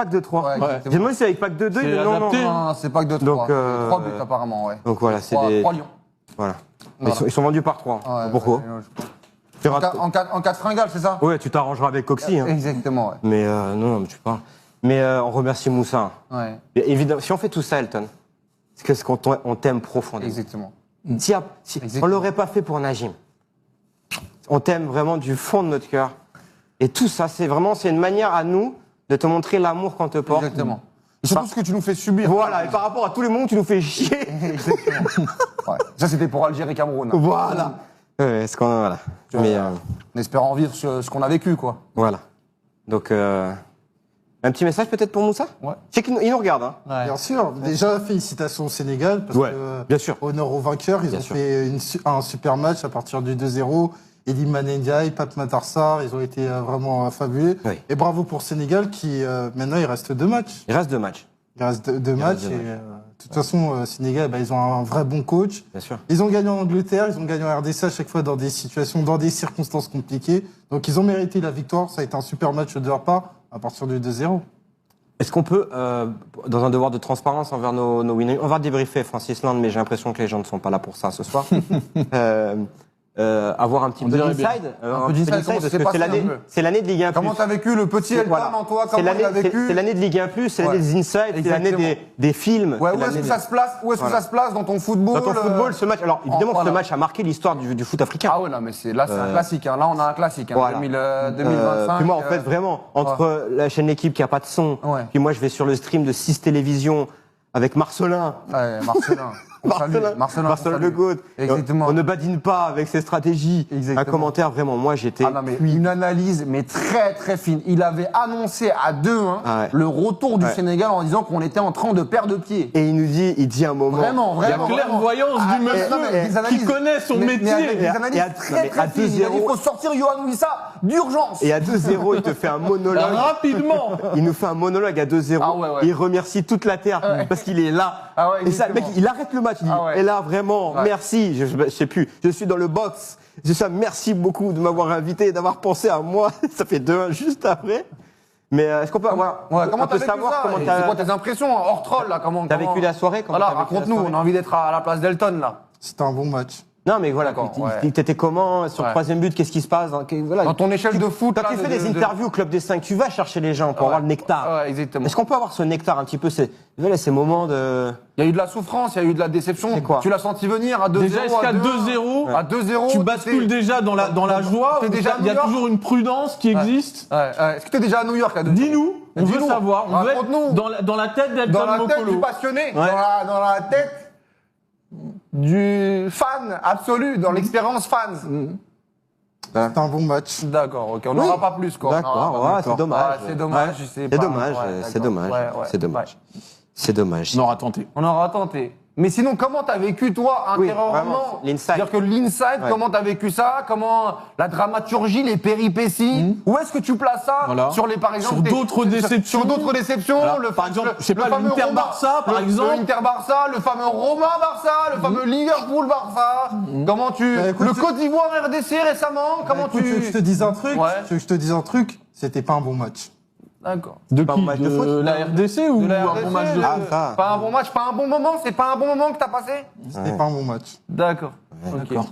Pack de 3. Ouais, J'ai exactement. demandé si avec pack de 2, C'est non, non, adapté. non. Non, c'est pas que de 3. Donc, 3 buts apparemment, ouais. Donc voilà, c'est des... 3 lions. Voilà. Voilà. Ils sont vendus par 3. Ouais, Pourquoi ouais, je sais pas. En cas de fringale, c'est ça? Ouais, tu t'arrangeras avec Coxy. Hein. Exactement, ouais. Mais non, mais tu parles. Mais on remercie Moussa. Ouais, Et évidemment, si on fait tout ça, Elton, c'est parce qu'on t'aime profondément. exactement. Si on Exactement. l'aurait pas fait pour Najim, on t'aime vraiment du fond de notre cœur. Et tout ça, c'est une manière à nous de te montrer l'amour qu'on te porte. Exactement. Et surtout ce que tu nous fais subir. Voilà, et par rapport à tous les moments où tu nous fais chier. Exactement. Ouais. Ça, c'était pour Algérie-Cameroun. Voilà. Ouais, voilà. Mais En espérant vivre ce qu'on a vécu, quoi. voilà. Donc, un petit message peut-être pour Moussa. Ouais. Je sais qu'il nous regarde. Hein. Ouais. Bien sûr. Déjà, félicitations au Sénégal. Parce Ouais, que, bien sûr. honneur aux vainqueurs. Ils Bien ont sûr. fait un super match à partir du 2-0. Elimane Ndiaye, Pape Matar Sarr, ils ont été vraiment fabuleux. Oui. Et bravo pour Sénégal qui, maintenant, il reste 2 matchs. Il reste 2 matchs, Il reste deux Il matchs. reste deux Et, matchs. de toute façon, Sénégal, ils ont un vrai bon coach. bien sûr. Ils ont gagné en Angleterre, ils ont gagné en RDC à chaque fois dans des situations, dans des circonstances compliquées. Donc ils ont mérité la victoire. Ça a été un super match de leur part à partir du 2-0. Est-ce qu'on peut, dans un devoir de transparence envers nos winners, on va débriefer Francis Land, mais j'ai l'impression que les gens ne sont pas là pour ça ce soir. Avoir un petit peu dirait d'inside, Un peu d'inside, comment parce ça s'est que passé un peu c'est l'année de Ligue 1+. Comment t'as vécu le petit Elton en toi? C'est Comment il a vécu? c'est l'année de Ligue 1+, c'est l'année Ouais. des insides, c'est l'année Exactement. des films. Ouais, c'est où est-ce l'année que ça se place? Où est-ce que Voilà. ça se place dans ton football? Dans ton football, ce match, alors évidemment que voilà. ce match a marqué l'histoire du foot africain. Ah ouais, non, mais là, c'est un classique. Hein. Là, on a un classique. Hein. Voilà. 2025. Puis moi, en fait, vraiment, entre la chaîne L'équipe qui a pas de son, Ouais. puis moi, je vais sur le stream de 6 Télévisions avec Marcelin. Ouais, Marcelin. On salue. Marcelin, on Marcelin salue. Le Gaud. Exactement. On ne badine pas avec ses stratégies. Exactement. Un commentaire, vraiment, moi, j'étais... Ah non, mais une analyse, mais très très fine. Il avait annoncé à 2-1 Ah ouais. le retour du Ouais. Sénégal en disant qu'on était en train de perdre pied. Et il dit un moment... Vraiment, La vraiment. clairvoyance Ah, du mais monsieur non, mais des analyses- qui connaît son mais métier. avec des Et à- analyses et à- très non, mais très à fines. Il a dit 2-0. il faut sortir Yohan Wissa d'urgence. Et à 2-0, il te fait un monologue. Rapidement. Il nous fait un monologue à 2-0. Ah ouais, ouais. Il remercie toute la terre parce qu'il est là. Ah ouais, et ça, le mec, exactement. il arrête le match. Il dit, Ah ouais. et là, vraiment, Ouais. merci. Je sais plus. Je suis dans le box. Je sais, merci beaucoup de m'avoir invité et d'avoir pensé à moi. Ça fait 2-1 juste après. Mais est-ce qu'on peut avoir Ouais, comment un t'as peu vécu savoir ça comment Et C'est quoi t'as tes impressions hors troll là? Comment vécu la soirée? Comment Voilà, t'as vécu la raconte-nous. soirée On a envie d'être à la place d'Elton là. C'était un bon match. Non, mais voilà. D'accord, ouais. T'étais comment sur le Ouais. troisième but? Qu'est-ce qui se passe? Voilà. Dans ton échelle de foot. Quand là, tu fais de- des de- interviews au Club des 5, tu vas chercher les gens pour avoir le nectar. Ouais, exactement. Est-ce qu'on peut avoir ce nectar un petit peu, voilà, ces moments de... Il y a eu de la souffrance, il y a eu de la déception. C'est quoi Tu l'as senti venir à 2-0. Déjà, est-ce qu'à 2-0, à 2-0, tu bascules déjà dans la joie T'es ou déjà à il y a New York toujours une prudence qui existe? Ouais, ouais. Est-ce que tu es déjà à New York à 2-0? Dis-nous, on veut Dis-nous. savoir. On veut être Raconte-nous. dans la tête d'Elton Dans la tête Mokolo. du passionné, Ouais. dans la tête du fan absolu, dans l'expérience fans. C'était un bon match. D'accord, ok, on n'aura pas plus quoi. D'accord, ouais, c'est dommage. Ouais, c'est dommage, je sais C'est pas. dommage, Ouais, c'est d'accord. dommage, Ouais, ouais, c'est dommage. ouais. C'est dommage. On aura tenté. On aura tenté. Mais sinon, comment t'as vécu toi Oui, intérieurement vraiment, l'inside. C'est-à-dire que l'inside, Ouais. comment t'as vécu ça? Comment la dramaturgie, les péripéties? Où est-ce que tu places ça Voilà. sur les, par exemple, Sur d'autres déceptions. Sur d'autres déceptions, Voilà. Par exemple, je sais pas, fameux l'Inter-Barça, par exemple. L'Inter-Barça, le fameux Roma-Barça, le fameux Liverpool-Barça. Comment tu Bah, écoute, le Côte d'Ivoire RDC récemment, comment Écoute, tu veux que je tu te dise un truc? Ouais. Tu veux que je te dise un truc? C'était pas un bon match. D'accord. De Pas qui? un match de foot. La RDC ou De la un RDC, bon match de Ah, ça. Pas un bon match, pas un bon moment, c'est pas un bon moment que t'as passé? C'était pas un bon match. D'accord. D'accord.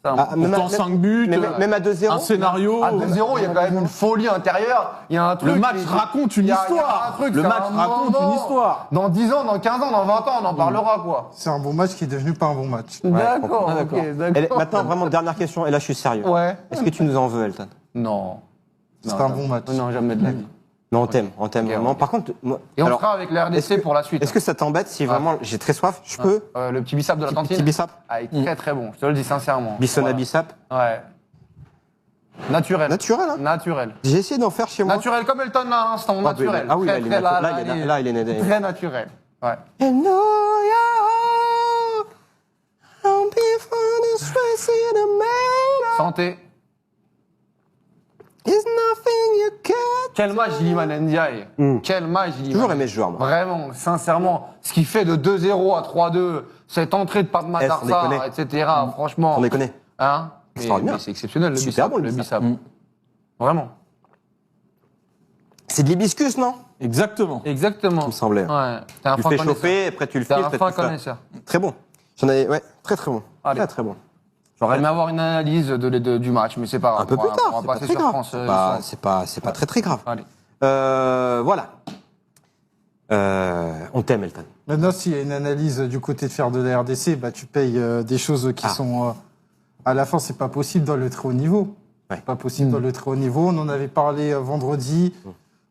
Ça, Ah, même Pourtant, à- 5 buts, même à 2-0. un scénario. À 2-0, il y a quand même une folie intérieure. Il y a un truc. Le match il- raconte une il y a histoire. un truc, Le c'est match un raconte moment. une histoire. Dans 10 ans, dans 15 ans, dans 20 ans, on en parlera, quoi. C'est un bon match qui est devenu pas un bon match. D'accord, Ah, ok, d'accord. d'accord. Maintenant, vraiment, dernière question, et là, je suis sérieux. Ouais. Est-ce que tu nous en veux, Elton? Non. C'était Non, un bon match. Non, jamais de la vie. Non, on t'aime vraiment. ok. Par contre, moi, Et on alors, sera avec la est-ce RDC que- pour la suite. est-ce que ça t'embête si vraiment j'ai très soif? Je peux? Le petit bissap de la cantine Petit bissap? Ah, il est très très bon, je te le dis sincèrement. Bissona Voilà. bissap? Ouais. Naturel. Naturel, hein? Naturel. J'ai essayé d'en faire chez moi. Naturel comme Elton là à l'instant, Ah, naturel. ah oui, Très, là, il est très, naturel. Là, il est très naturel. Ouais. And know you're don't be for the stress in the main. Santé. There's nothing you can't. Quel match Iliman Ndiaye. Quel match Iliman. Toujours aimé ce joueur, moi. Vraiment, sincèrement, ce qui fait de 2-0 à 3-2, cette entrée de Pape Matar sans Sarr, déconner. etc. Franchement. On les connaît. Hein Extraordinaire. mais c'est exceptionnel, le Super bissap. bon, le Le bissap. bissap. Vraiment. C'est de l'hibiscus, non? Exactement. Exactement. Il me semblait. Ouais. T'es un Tu le fin fais connaisseur. chauffer, après tu le T'es frites, un après fin tu fais. connaisseur. Très bon. J'en avais, ouais, très très bon. Allez. Très très bon. J'aurais aimé avoir une analyse du match, mais c'est pas grave. Un peu plus On tard, va c'est pas passer très sur grave. France. C'est pas très très grave. Allez. Voilà. On t'aime, Elton. Maintenant, s'il y a une analyse du côté de faire de la RDC, bah, tu payes des choses qui sont... à la fin, c'est pas possible dans le très haut niveau. Ouais. C'est pas possible dans le très haut niveau. On en avait parlé vendredi,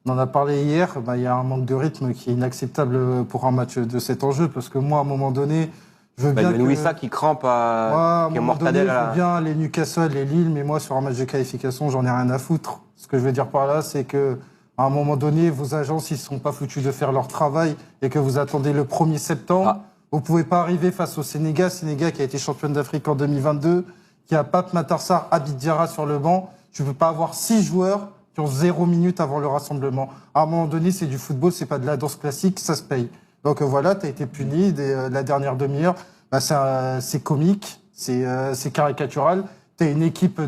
on en a parlé hier. Bah, il y a un manque de rythme qui est inacceptable pour un match de cet enjeu, parce que moi, à un moment donné, je veux bien Il y a Louisa qui crampe, moi, à un qui est moment donné, mortadelle. je veux bien les Newcastle, les Lille, mais moi, sur un match de qualification, j'en ai rien à foutre. Ce que je veux dire par là, c'est que à un moment donné, vos agences, ils ne sont pas foutus de faire leur travail et que vous attendez le 1er septembre. Ah. Vous ne pouvez pas arriver face au Sénégal qui a été championne d'Afrique en 2022, qui a Pape Matar Abid Diarra sur le banc. Tu ne peux pas avoir 6 joueurs qui ont 0 minutes avant le rassemblement. À un moment donné, c'est du football, c'est pas de la danse classique, ça se paye. Donc voilà, tu as été puni la dernière demi-heure. Bah, c'est comique, c'est caricatural. Tu as une équipe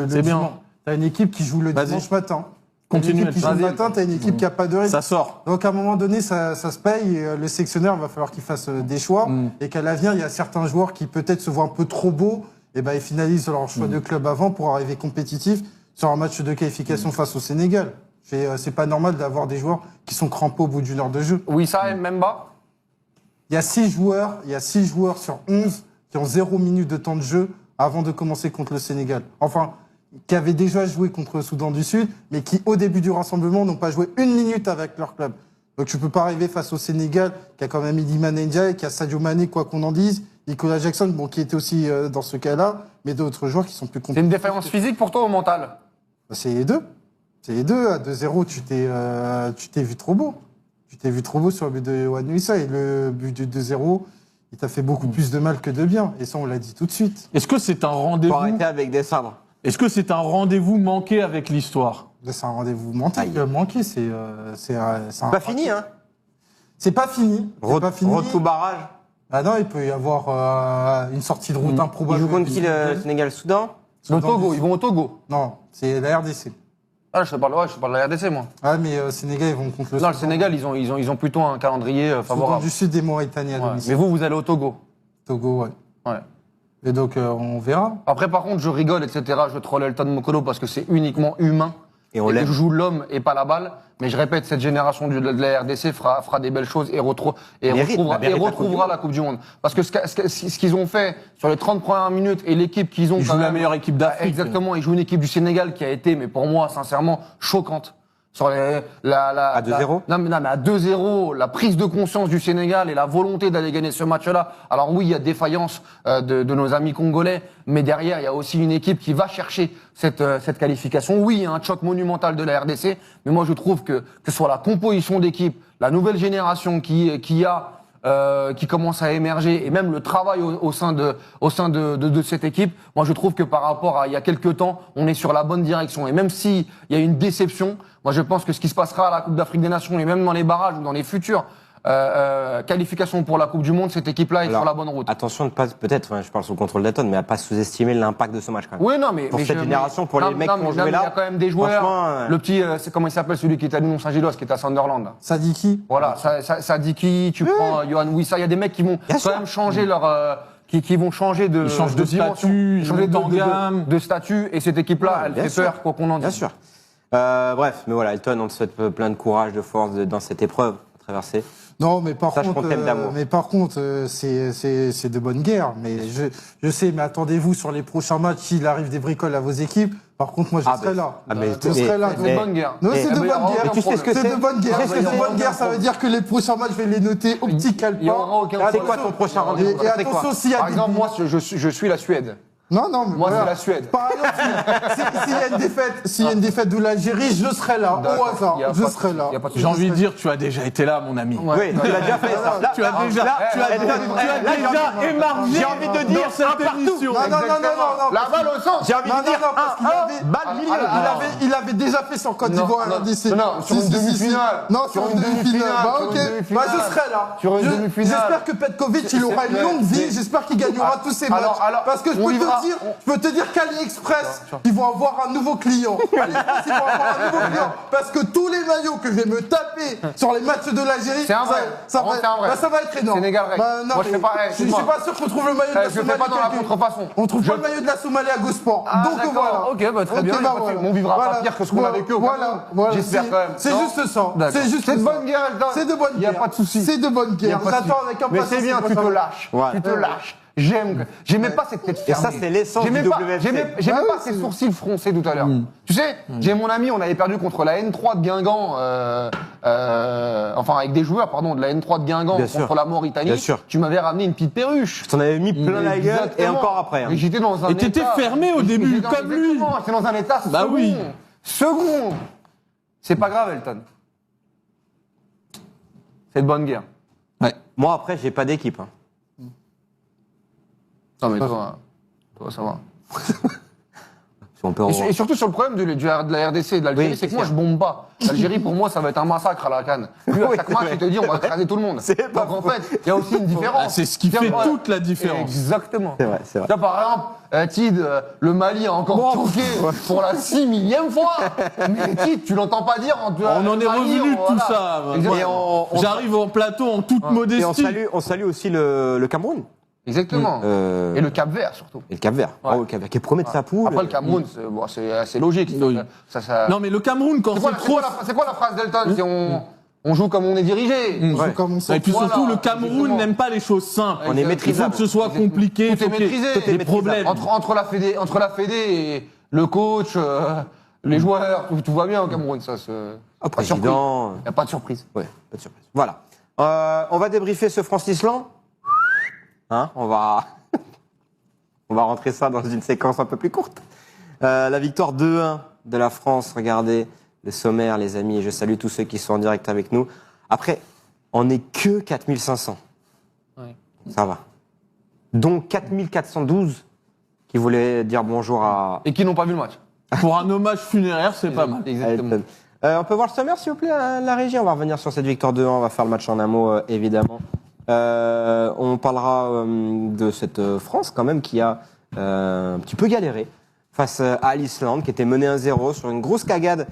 C'est bien. Tu as une équipe qui joue le Vas-y. dimanche matin. Continue, Une équipe qui joue le vas-y. matin, tu as une équipe qui n'a pas de rythme. Ça sort. Donc à un moment donné, ça se paye. Et, le sélectionneur va falloir qu'il fasse des choix. Et qu'à l'avenir, il y a certains joueurs qui peut-être se voient un peu trop beaux. Et ben ils finalisent leur choix de club avant pour arriver compétitif sur un match de qualification face au Sénégal. C'est pas normal d'avoir des joueurs qui sont crampés au bout d'une heure de jeu. Oui, ça, même bas. Il y a 6 joueurs sur 11 qui ont 0 minute de temps de jeu avant de commencer contre le Sénégal. Enfin, qui avaient déjà joué contre le Soudan du Sud, mais qui, au début du rassemblement, n'ont pas joué 1 minute avec leur club. Donc tu peux pas arriver face au Sénégal, qui a quand même Iliman Ndiaye, qui a Sadio Mané, quoi qu'on en dise, Nicolas Jackson, bon, qui était aussi dans ce cas-là, mais d'autres joueurs qui sont plus C'est compliqués. une défaillance physique pour toi ou mentale? C'est les deux. C'est les deux. À 2-0, tu t'es vu trop beau. Tu t'es vu trop beau sur le but de Yohan Wissa. Et le but du 2-0, il t'a fait beaucoup plus de mal que de bien. Et ça, on l'a dit tout de suite. Est-ce que c'est un rendez-vous Faut arrêter avec des sabres. Est-ce que c'est un rendez-vous manqué avec l'histoire? C'est un rendez-vous manqué. C'est Pas fini, hein. C'est pas fini. C'est pas fini. Retour barrage. Ah non, il peut y avoir une sortie de route improbable. Ils jouent contre qui, le Sénégal-Soudan? Le Togo, ils vont au Togo. Non, c'est la RDC. Ah, je te parle de la RDC, moi. Ah, mais Sénégal, ils vont contre le Non, le Soudan. Sénégal, ils ont plutôt un calendrier Soudan favorable. du Sud et Mauritanie à Ouais. domicile. Mais vous allez au Togo. Togo, ouais. Ouais. Et donc, on verra. Après, par contre, je rigole, etc. Je troll Elton Mokolo parce que c'est uniquement humain. Et on que l'aime. je joue l'homme et pas la balle. Mais je répète, cette génération de la RDC fera des belles choses et Mérite retrouvera la Coupe du Monde. Parce que ce qu'ils ont fait sur les 30 premières minutes et l'équipe qu'ils ont... Ils quand jouent la même- meilleure équipe d'Afrique. Exactement, ils jouent une équipe du Sénégal qui a été, mais pour moi, sincèrement, choquante. Sur À 2-0? Non, mais à 2-0, la prise de conscience du Sénégal et la volonté d'aller gagner ce match-là. Alors oui, il y a défaillance de nos amis congolais, mais derrière, il y a aussi une équipe qui va chercher cette qualification. Oui, il y a un choc monumental de la RDC, mais moi je trouve que ce soit la composition d'équipe, la nouvelle génération qui commence à émerger et même le travail au sein de cette équipe, moi je trouve que par rapport à il y a quelques temps, on est sur la bonne direction. Et même s'il y a une déception, moi je pense que ce qui se passera à la Coupe d'Afrique des Nations et même dans les barrages ou dans les futures qualifications pour la Coupe du Monde, cette équipe-là est Alors, sur la bonne route. Attention de pas, peut-être, enfin, je parle sous le contrôle d'Aton, mais à pas sous-estimer l'impact de ce match quand même. Oui, non, mais Pour mais cette génération, pour les mecs qui ont joué mais là, il y a quand même des joueurs. franchement, Le petit, c'est comment il s'appelle celui qui est à Lyon Saint-Gilloise, qui est à Sunderland. Là. Sadiki. Voilà, Sadiki, tu prends Yohan Wissa, il y a des mecs qui vont Bien quand sûr. même changer leur qui vont changer de Ils changent de dimension, statut, ils changer montent en gamme. de statut et cette équipe là, Ouais, elle bien fait sûr. peur quoi qu'on en Bien dise. sûr. Bref, mais voilà, Elton, on te souhaite plein de courage, de force dans cette épreuve à traverser. Non, mais par Sache contre, qu'on t'aime d'amour. c'est de bonne guerre. Mais je sais, mais attendez-vous sur les prochains matchs, s'il arrive des bricoles à vos équipes. Par contre, moi, je Ah, serai ben, là. ah, mais Je serai là. C'est Mais- de bonne guerre. Non, Mais- c'est de mais bonne alors, guerre. mais tu sais ce que C'est de bonne guerre. Tu sais ce que C'est de c'est bonne guerre. Ça veut dire que les prochains matchs, je vais les noter au petit calepin. Il y aura aucun C'est problème. quoi ton prochain rendez-vous? Et C'est quoi attention, s'il y a Par des... exemple, moi je suis la Suède. Non, mais Moi, voilà. c'est la Suède. Par exemple, s'il y a une défaite de l'Algérie, je serai là. Au D'accord. hasard, Il y a je pas de serai souci. là. Il y a pas de souci. J'ai envie de dire, tu as déjà été là, mon ami. Ouais. Oui, tu l'as déjà fait ça. Là, Tu as déjà, émargé j'ai envie de dire dans cette émission. Non. La balle au centre. J'ai envie Non, de dire parce qu'il avait, balle milieu. il avait déjà fait sur Côte d'Ivoire à Non, l'RDC. non, sur une demi-finale. Non, sur une demi-finale. Bah, ok. Bah, je serai là. Sur une demi-finale. J'espère que Petkovic, il aura une longue vie. J'espère qu'il gagnera tous ses matchs. Alors, Parce que je on peux te vivra peux te dire qu'AliExpress, ils vont avoir un nouveau client. AliExpress, ils vont avoir un nouveau client. Parce que tous les maillots que je vais me taper sur les matchs de l'Algérie, C'est un vrai. ça Vraiment, c'est un vrai. va être énorme. Sénégal règle. Non, Moi, je fais pas. je suis pas sûr qu'on trouve le maillot de la Je fais Somalie. pas dans la quelque- contrefaçon. On trouve pas le maillot de la Somalie à GoSport. Ah, Donc d'accord. voilà. Ok, bah, très bien, Ok, y a pas de souci. On vivra pas pire que ce qu'on a vécu au Cameroun. J'espère C'est- quand même. C'est Non juste ça. D'accord. C'est juste C'est de ça. bonne guerre, Elton. C'est de bonne Y a guerre. pas de souci. C'est de bonne guerre. Y a pas de J'attends souci. avec Mais impatience. c'est bien, tu te lâches. Ouais. Tu te lâches. J'aimais pas cette tête Et fermée. ça, c'est l'essence J'aimais du pas- WFC. J'aimais Ouais, pas ces sourcils froncés tout à l'heure. Tu sais, j'ai mon ami, on avait perdu contre la N3 de Guingamp, enfin avec des joueurs, pardon, de la N3 de Guingamp Bien contre sûr. la Mauritanie. Bien sûr. Tu m'avais ramené une petite perruche. T'en avais mis plein la gueule et Exactement. encore après. hein. Et j'étais dans un Et t'étais état- fermé au début, J'étais dans- comme lui. Exactement, j'étais dans un état Bah second. oui. Second. C'est pas grave, Elton. C'est de bonne guerre. Ouais. Moi, après, j'ai pas d'équipe. hein. Non mais toi, ça va. Si on peut en- Et surtout sur le problème de la RDC et de l'Algérie, Oui, c'est que c'est moi je bombe pas. L'Algérie pour moi ça va être un massacre à la canne. Lui à Oui, chaque match ouais. il te dit on va écraser tout le monde. C'est pas Donc en faux. fait il y a aussi une différence. Ah, c'est ce qui Tiens, fait voilà. toute la différence. Exactement. C'est vrai, c'est vrai. Tu vois, par exemple, Tid, le Mali a encore choqué pour la 6 millième fois. Mais Tid, tu l'entends pas dire. On en est revenu de tout ça. Exactement. Et on- J'arrive en plateau en toute Et modestie. on salue aussi le Cameroun. Exactement. Euh, Et le Cap Vert surtout. Et le Cap-Vert. Ouais. Oh, le Cap-Vert qui est premier de sa poule. Après le Cameroun, c'est assez logique. Oui. Ça- Non mais le Cameroun quand C'est quoi, c'est c'est trop. quoi c'est quoi la phrase d'Elton si on joue comme on est dirigé On joue Ouais. comme on sent. Et puis surtout, Voilà, le Cameroun exactement. n'aime pas les choses simples. On est Il faut maîtrisable. que ce soit compliqué. Tout il faut est qu'il y ait maîtrisé. des Tout est problèmes. Entre la Fédé et le coach, les joueurs, tout va bien au Cameroun, ça. Ah, Pas de surprise. président. Il n'y a pas de surprise. Ouais, pas de surprise. Voilà. On va débriefer ce France-Island. Hein, on va rentrer ça dans une séquence un peu plus courte. La victoire 2-1 de la France. Regardez le sommaire, les amis. Je salue tous ceux qui sont en direct avec nous. Après, on n'est que 4500. Ouais. Ça va. Donc 4412 qui voulaient dire bonjour à Et qui n'ont pas vu le match. Pour un hommage funéraire, c'est pas mal. Exactement. Elton. On peut voir le sommaire, s'il vous plaît, à la régie. On va revenir sur cette victoire 2-1. On va faire le match en un mot, évidemment. On parlera de cette France, quand même, qui a un petit peu galéré face à l'Islande, qui était menée 1-0 sur une grosse cagade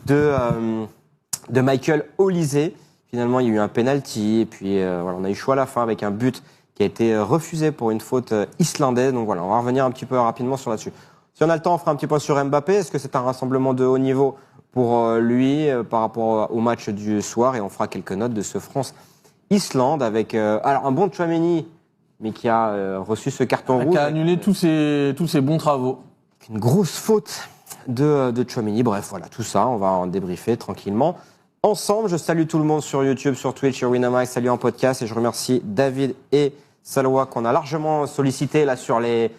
de Michael Olise. Finalement, il y a eu un penalty. Et puis, voilà, on a eu choix à la fin avec un but qui a été refusé pour une faute islandaise. Donc voilà, on va revenir un petit peu rapidement sur là-dessus. Si on a le temps, on fera un petit point sur Mbappé. Est-ce que c'est un rassemblement de haut niveau pour lui par rapport au match du soir? Et on fera quelques notes de ce France-Islande avec alors un bon Tchouaméni, mais qui a reçu ce carton rouge. Qui a annulé tous ses bons travaux. Une grosse faute de Tchouaméni. Bref, voilà, tout ça, on va en débriefer tranquillement. Ensemble, je salue tout le monde sur YouTube, sur Twitch, sur Winamax, salut en podcast, et je remercie David et Salwa qu'on a largement sollicité là sur les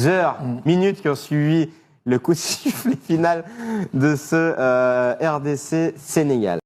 heures, minutes qui ont suivi le coup de sifflet final de ce RDC Sénégal.